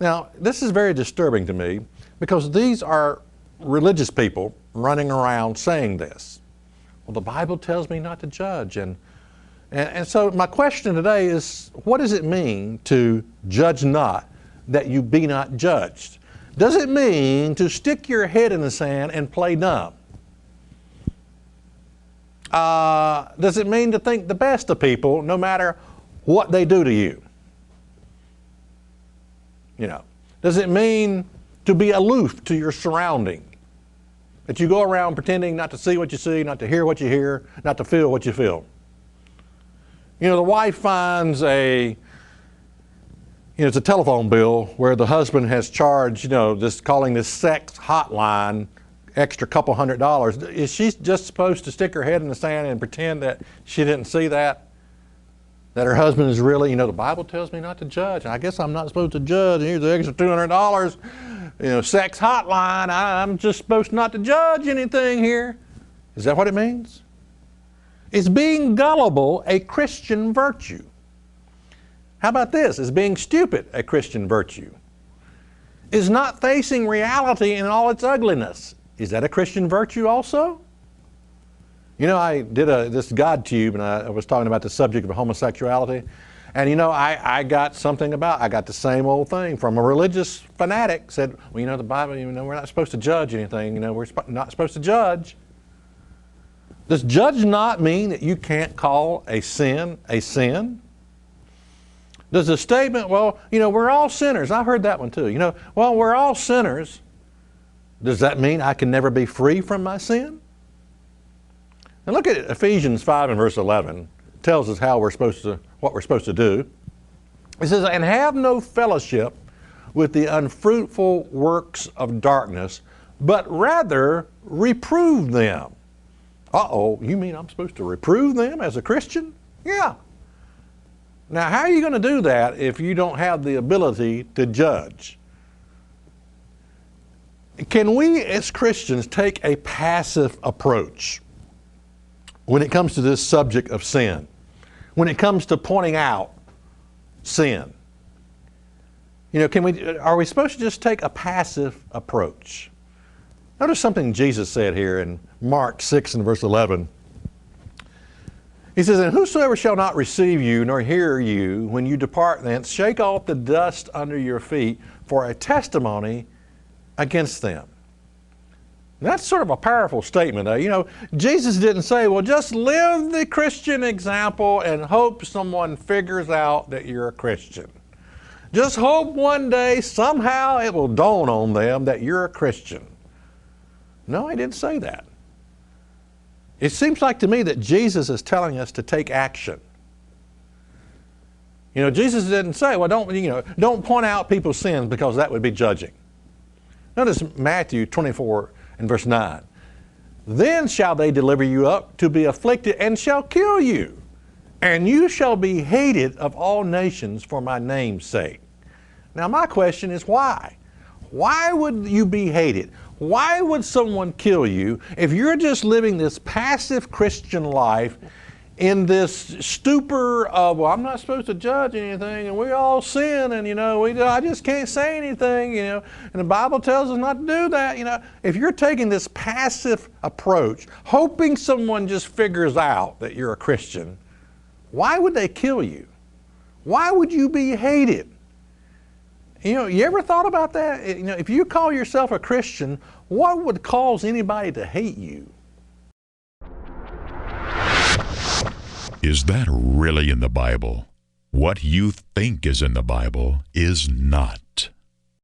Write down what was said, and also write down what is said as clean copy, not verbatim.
Now, this is very disturbing to me because these are religious people running around saying this. Well, the Bible tells me not to judge. And so my question today is, what does it mean to judge not, that you be not judged? Does it mean to stick your head in the sand and play dumb? Does it mean to think the best of people no matter what they do to you? Does it mean to be aloof to your surrounding? That you go around pretending not to see what you see, not to hear what you hear, not to feel what you feel? The wife finds it's a telephone bill where the husband has charged, calling this sex hotline extra couple $100. Is she just supposed to stick her head in the sand and pretend that she didn't see that? That her husband is really, the Bible tells me not to judge. I guess I'm not supposed to judge. Here's the extra $200, sex hotline. I'm just supposed not to judge anything here. Is that what it means? Is being gullible a Christian virtue? How about this? Is being stupid a Christian virtue? Is not facing reality in all its ugliness, is that a Christian virtue also? I did this God tube, and I was talking about the subject of homosexuality. And I got the same old thing from a religious fanatic. Said, well, the Bible, we're not supposed to judge anything. We're not supposed to judge. Does judge not mean that you can't call a sin a sin? Does the statement, we're all sinners. I've heard that one too. We're all sinners. Does that mean I can never be free from my sin? Now look at Ephesians 5 and verse 11. It tells us what we're supposed to do. It says, and have no fellowship with the unfruitful works of darkness, but rather reprove them. Uh-oh, you mean I'm supposed to reprove them as a Christian? Yeah. Now, how are you going to do that if you don't have the ability to judge? Can we as Christians take a passive approach when it comes to this subject of sin? When it comes to pointing out sin? Are we supposed to just take a passive approach? Notice something Jesus said here in Mark 6 and verse 11. He says, and whosoever shall not receive you nor hear you when you depart thence, shake off the dust under your feet for a testimony against them. That's sort of a powerful statement. Jesus didn't say, well, just live the Christian example and hope someone figures out that you're a Christian. Just hope one day somehow it will dawn on them that you're a Christian. No, he didn't say that. It seems like to me that Jesus is telling us to take action. Jesus didn't say, well, don't point out people's sins because that would be judging. Notice Matthew 24 and verse 9. Then shall they deliver you up to be afflicted and shall kill you, and you shall be hated of all nations for my name's sake. Now my question is why? Why would you be hated? Why would someone kill you if you're just living this passive Christian life in this stupor of, well, I'm not supposed to judge anything, and we all sin, and I just can't say anything, and the Bible tells us not to do that. If you're taking this passive approach, hoping someone just figures out that you're a Christian, why would they kill you? Why would you be hated? You ever thought about that? If you call yourself a Christian, what would cause anybody to hate you? Is that really in the Bible? What you think is in the Bible is not.